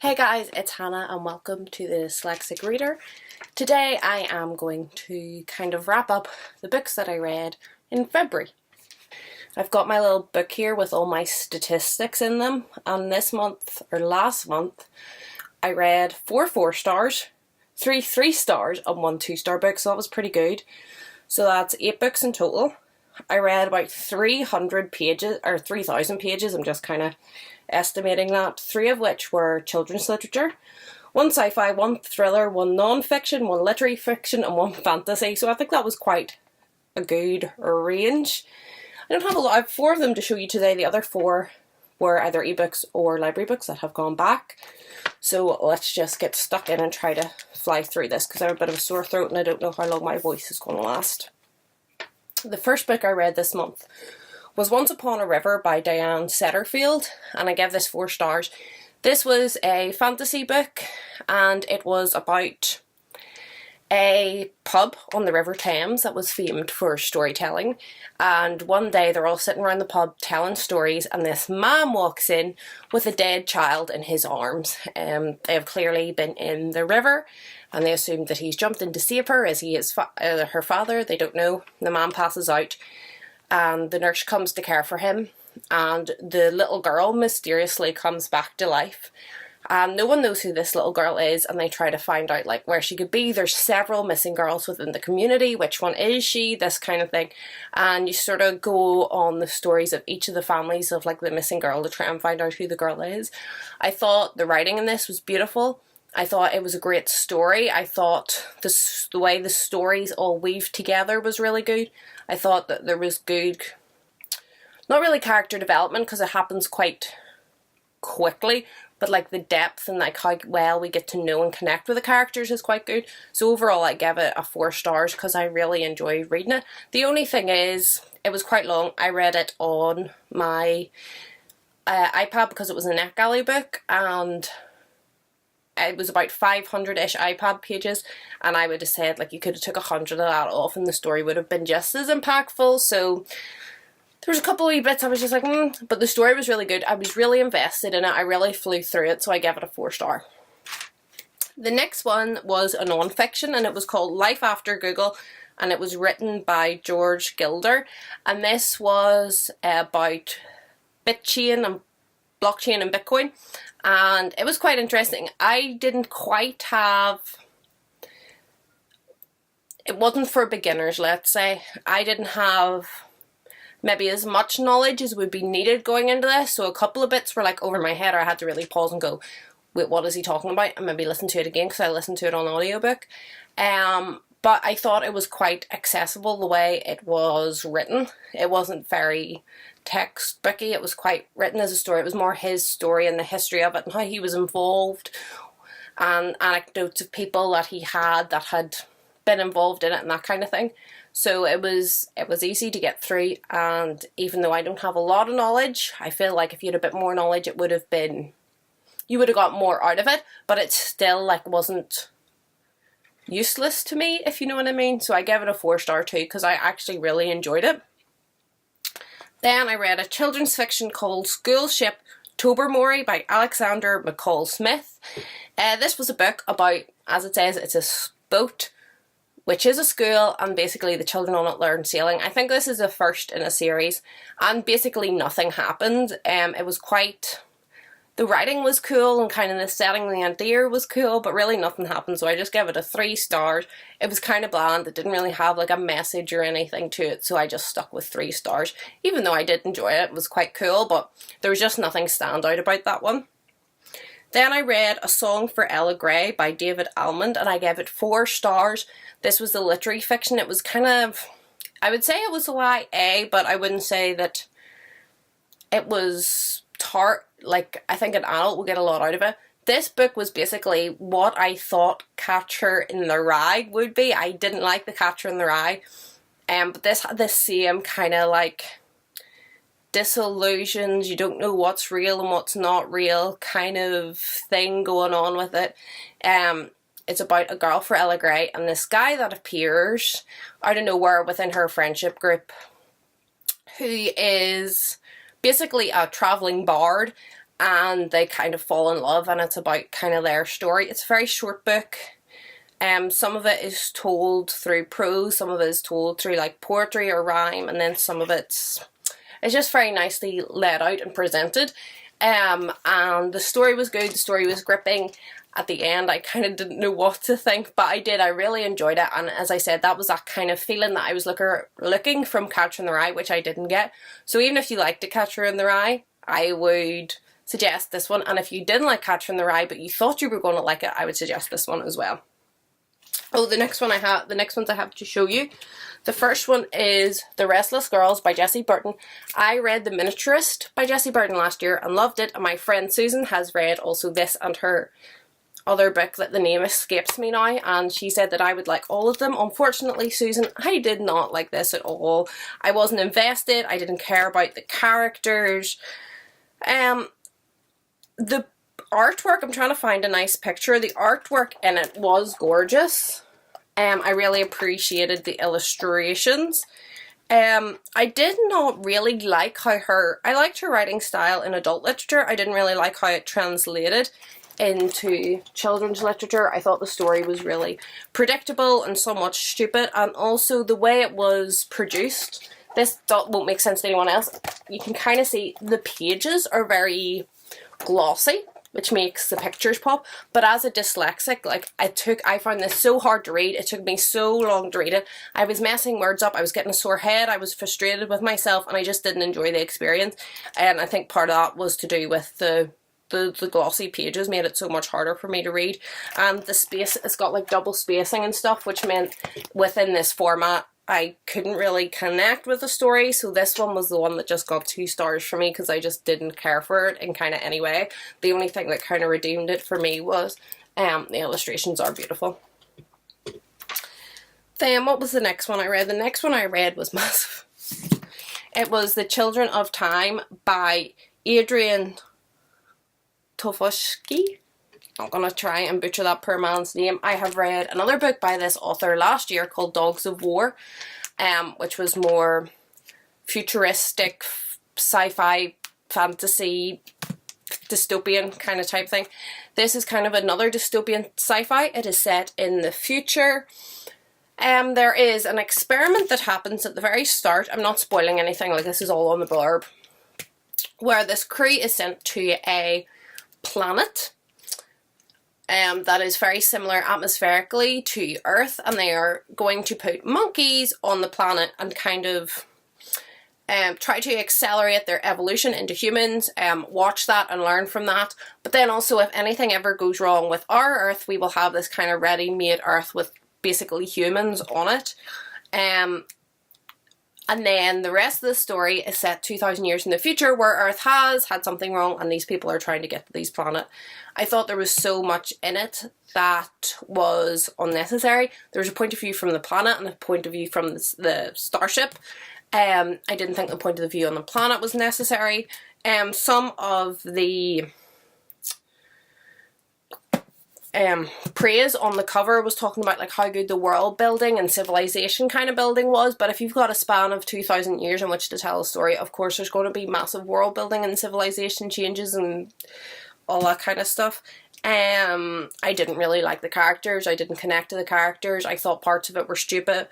Hey guys, it's Hannah and welcome to the Dyslexic Reader. Today I am going to kind of wrap up the books that I read in February. I've got my little book here with all my statistics in them, and this month, or last month, I read 4 4-stars, 3 3-stars and 1 2-star book, so that was pretty good. So that's 8 books in total. I read about 300 pages, or 3,000 pages, I'm just kind of estimating that, 3 of which were children's literature, 1 sci-fi, 1 thriller, 1 non-fiction, 1 literary fiction and 1 fantasy, so I think that was quite a good range. I don't have a lot, I have 4 of them to show you today. The other 4 were either ebooks or library books that have gone back. So let's just get stuck in and try to fly through this because I have a bit of a sore throat and I don't know how long my voice is going to last. The first book I read this month was Once Upon a River by Diane Setterfield, and I gave this 4 stars. This was a fantasy book and it was about a pub on the River Thames that was famed for storytelling, and one day they're all sitting around the pub telling stories and this man walks in with a dead child in his arms. They have clearly been in the river and they assume that he's jumped in to save her as he is her father. They don't know. The man passes out and the nurse comes to care for him, and the little girl mysteriously comes back to life. And no one knows who this little girl is, and they try to find out like where she could be. There's several missing girls within the community. Which one is she? This kind of thing. And you sort of go on the stories of each of the families of like the missing girl to try and find out who the girl is. I thought the writing in this was beautiful. I thought it was a great story. I thought the way the stories all weave together was really good. I thought that there was good, not really character development because it happens quite quickly, but like the depth and like how well we get to know and connect with the characters is quite good. So overall I gave it a 4 stars because I really enjoyed reading it. The only thing is it was quite long. I read it on my iPad because it was a NetGalley book, and it was about 500-ish iPad pages, and I would have said like you could have took 100 of that off and the story would have been just as impactful. So there was a couple of wee bits I was just like, but the story was really good. I was really invested in it. I really flew through it, so I gave it a 4 star. The next one was a non-fiction and it was called Life After Google, and it was written by George Gilder, and this was about blockchain and Bitcoin, and it was quite interesting. I didn't quite have, it wasn't for beginners, let's say. I didn't have maybe as much knowledge as would be needed going into this, so a couple of bits were like over my head, or I had to really pause and go, wait, what is he talking about, and maybe listen to it again because I listened to it on audiobook. But I thought it was quite accessible the way it was written. It wasn't very textbooky. It was quite written as a story. It was more his story and the history of it and how he was involved, and anecdotes of people that he had that had been involved in it and that kind of thing. So it was easy to get through, and even though I don't have a lot of knowledge, I feel like if you had a bit more knowledge it would have been, you would have got more out of it, but it still like wasn't useless to me, if you know what I mean. So I gave it a 4 star too because I actually really enjoyed it. Then I read a children's fiction called School Ship Tobermory by Alexander McCall Smith. This was a book about, as it says, it's a boat which is a school, and basically the children on it learn sailing. I think this is the first in a series, and basically nothing happened. It was quite, the writing was cool and kind of the setting, the idea was cool, but really nothing happened, so I just gave it a 3 stars. It was kind of bland. It didn't really have like a message or anything to it, so I just stuck with 3 stars. Even though I did enjoy it, it was quite cool, but there was just nothing stand out about that one. Then I read A Song for Ella Gray by David Almond, and I gave it 4 stars. This was a literary fiction. It was kind of, I would say it was a YA, but I wouldn't say that it was tart. Like, I think an adult will get a lot out of it. This book was basically what I thought Catcher in the Rye would be. I didn't like the Catcher in the Rye, but this had the same kind of like disillusions, you don't know what's real and what's not real kind of thing going on with it. It's about a girl for Ella Gray and this guy that appears out of nowhere within her friendship group, who is basically a travelling bard, and they kind of fall in love, and it's about kind of their story. It's a very short book. Some of it is told through prose, some of it is told through like poetry or rhyme, and then some of it's just very nicely laid out and presented. And the story was good, the story was gripping. At the end, I kind of didn't know what to think, but I did. I really enjoyed it, and as I said, that was that kind of feeling that I was looking from Catcher in the Rye, which I didn't get. So even if you liked Catcher in the Rye, I would suggest this one, and if you didn't like Catcher in the Rye but you thought you were going to like it, I would suggest this one as well. Oh, the next ones I have to show you. The first one is The Restless Girls by Jessie Burton. I read The Miniaturist by Jessie Burton last year and loved it, and my friend Susan has read also this and her other book that the name escapes me now, and she said that I would like all of them. Unfortunately, Susan, I did not like this at all. I wasn't invested, I didn't care about the characters. The artwork, I'm trying to find a nice picture. The artwork in it was gorgeous. I really appreciated the illustrations. I did not really like how I liked her writing style in adult literature. I didn't really like how it translated into children's literature. I thought the story was really predictable and somewhat stupid, and also the way it was produced. This won't make sense to anyone else. You can kind of see the pages are very glossy, which makes the pictures pop, but as a dyslexic, like I found this so hard to read. It took me so long to read it. I was messing words up, I was getting a sore head, I was frustrated with myself, and I just didn't enjoy the experience. And I think part of that was to do with the glossy pages made it so much harder for me to read. And the space, it's got like double spacing and stuff, which meant within this format I couldn't really connect with the story, so this one was the one that just got 2 stars for me because I just didn't care for it in kind of any way. The only thing that kind of redeemed it for me was the illustrations are beautiful. Then what was the next one I read? The next one I read was massive. It was The Children of Time by Adrian Tofoshki. I'm going to try and butcher that poor man's name. I have read another book by this author last year called Dogs of War, which was more futuristic, sci-fi, fantasy, dystopian kind of type thing. This is kind of another dystopian sci-fi. It is set in the future. There is an experiment that happens at the very start. I'm not spoiling anything, like this is all on the blurb, where this crew is sent to a planet that is very similar atmospherically to Earth, and they are going to put monkeys on the planet and kind of try to accelerate their evolution into humans, watch that and learn from that. But then also, if anything ever goes wrong with our Earth, we will have this kind of ready-made Earth with basically humans on it. And then the rest of the story is set 2,000 years in the future, where Earth has had something wrong and these people are trying to get to this planet. I thought there was so much in it that was unnecessary. There was a point of view from the planet and a point of view from the starship. I didn't think the point of view on the planet was necessary. Some of the praise on the cover was talking about like how good the world building and civilization kind of building was, but if you've got a span of 2,000 years in which to tell a story, of course there's going to be massive world building and civilization changes and all that kind of stuff. I didn't really like the characters. I didn't connect to the characters. I thought parts of it were stupid.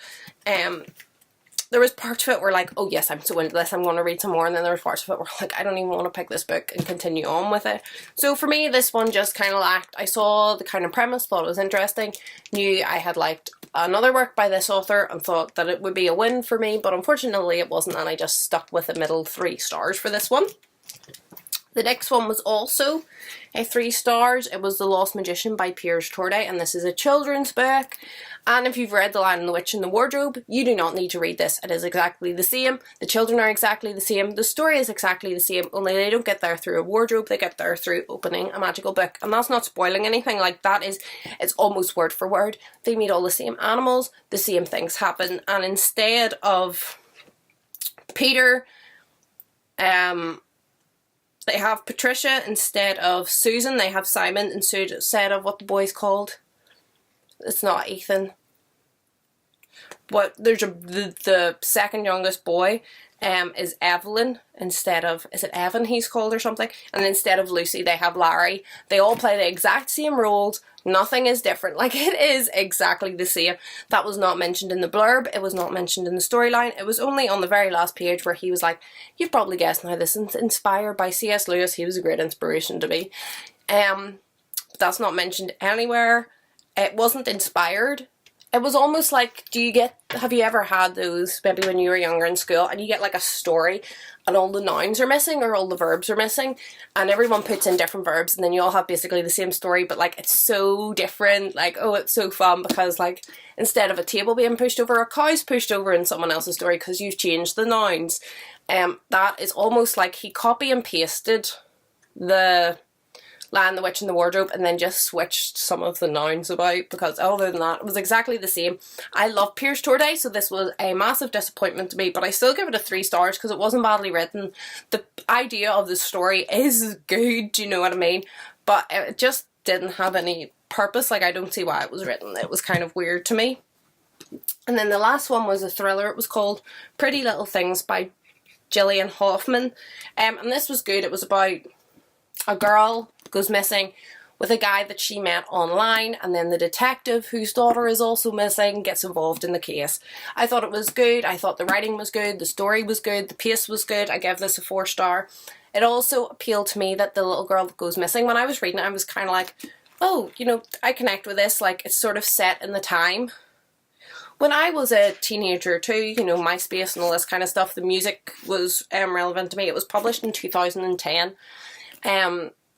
There was parts of it where like, oh yes, I'm so into this, I'm going to read some more, and then there was parts of it where like, I don't even want to pick this book and continue on with it. So for me, this one just kind of lacked. I saw the kind of premise, thought it was interesting, knew I had liked another work by this author and thought that it would be a win for me, but unfortunately it wasn't, and I just stuck with a middle 3 stars for this one. The next one was also a 3 stars. It was The Lost Magician by Piers Torday, and this is a children's book. And if you've read The Lion and the Witch and the Wardrobe, you do not need to read this. It is exactly the same. The children are exactly the same. The story is exactly the same, only they don't get there through a wardrobe, they get there through opening a magical book. And that's not spoiling anything, like that is, it's almost word for word. They meet all the same animals, the same things happen, and instead of Peter, they have Patricia instead of Susan. They have Simon instead of what the boy's called. It's not Ethan. the second youngest boy is Evelyn instead of, is it Evan he's called or something? And instead of Lucy they have Larry. They all play the exact same roles. Nothing is different. Like, it is exactly the same. That was not mentioned in the blurb. It was not mentioned in the storyline. It was only on the very last page where he was like, you've probably guessed now, this is inspired by C.S. Lewis. He was a great inspiration to me. That's not mentioned anywhere. It wasn't inspired. It was almost like, have you ever had those, maybe when you were younger in school, and you get like a story and all the nouns are missing or all the verbs are missing, and everyone puts in different verbs, and then you all have basically the same story, but like it's so different. Like, oh, it's so fun because like instead of a table being pushed over, a cow's pushed over in someone else's story because you've changed the nouns. That is almost like he copy and pasted the Lion, the Witch and the Wardrobe and then just switched some of the nouns about, because other than that it was exactly the same. I love Piers Torday, so this was a massive disappointment to me, but I still give it a 3 stars because it wasn't badly written. The idea of the story is good, do you know what I mean? But it just didn't have any purpose. Like, I don't see why it was written. It was kind of weird to me. And then the last one was a thriller. It was called Pretty Little Things by Gillian Hoffman. And this was good. It was about a girl goes missing with a guy that she met online, and then the detective, whose daughter is also missing, gets involved in the case. I thought it was good. I thought the writing was good, the story was good, the pace was good. I gave this a 4 star. It also appealed to me that the little girl that goes missing, when I was reading it, I was kind of like, oh, you know, I connect with this. Like, it's sort of set in the time when I was a teenager too, you know, MySpace and all this kind of stuff. The music was relevant to me. It was published in 2010.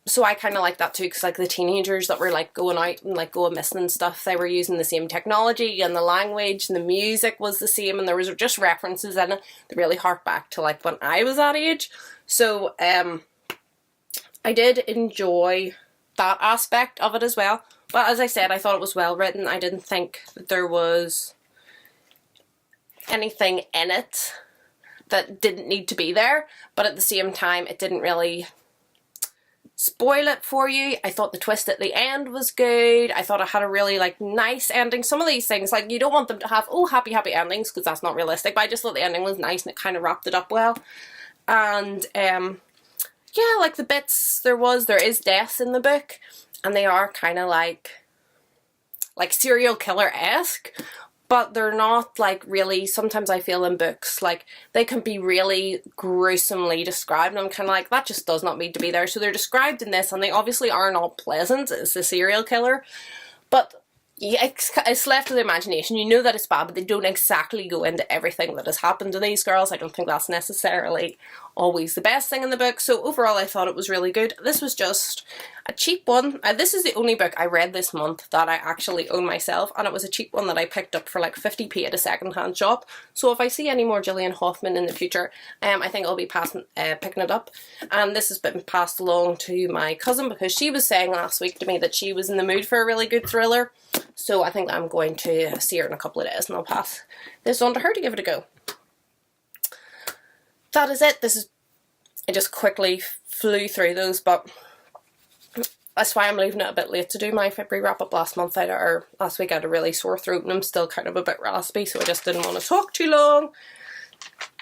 So I kind of like that too, because like the teenagers that were like going out and like going missing and stuff, they were using the same technology and the language and the music was the same, and there was just references in it that really hark back to like when I was that age. So I did enjoy that aspect of it as well. But as I said, I thought it was well written. I didn't think that there was anything in it that didn't need to be there, but at the same time it didn't really spoil it for you. I thought the twist at the end was good. I thought it had a really like nice ending. Some of these things, like, you don't want them to have happy endings because that's not realistic, but I just thought the ending was nice and it kind of wrapped it up well. And yeah, like the bits there is deaths in the book, and they are kind of like serial killer-esque, but they're not like really. Sometimes I feel in books like they can be really gruesomely described, and I'm kind of like, that just does not need to be there. So they're described in this, and they obviously are not pleasant. It's a serial killer, but yeah, it's left to the imagination. You know that it's bad, but they don't exactly go into everything that has happened to these girls. I don't think that's necessarily always the best thing in the book. So overall, I thought it was really good. This was just a cheap one. This is the only book I read this month that I actually own myself, and it was a cheap one that I picked up for like 50p at a second-hand shop. So if I see any more Gillian Hoffman in the future, I think I'll be picking it up. And this has been passed along to my cousin because she was saying last week to me that she was in the mood for a really good thriller. So I think I'm going to see her in a couple of days, and I'll pass this on to her to give it a go. That is it. I just quickly flew through those, but that's why I'm leaving it a bit late to do my February wrap up. Last week I had a really sore throat and I'm still kind of a bit raspy, so I just didn't want to talk too long.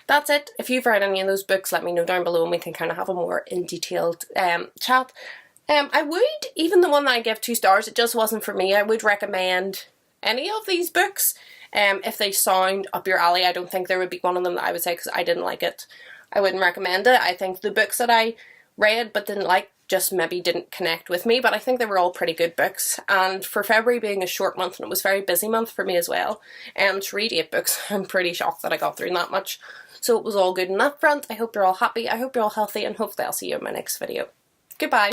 That's it. If you've read any of those books, let me know down below and we can kind of have a more in detailed chat. I would, even the one that I give 2 stars, it just wasn't for me. I would recommend any of these books if they sound up your alley. I don't think there would be one of them that I would say, because I didn't like it, I wouldn't recommend it. I think the books that I read but didn't like just maybe didn't connect with me, but I think they were all pretty good books. And for February being a short month, and it was a very busy month for me as well, to read 8 books, I'm pretty shocked that I got through that much. So it was all good in that front. I hope you're all happy, I hope you're all healthy, and hopefully I'll see you in my next video. Goodbye.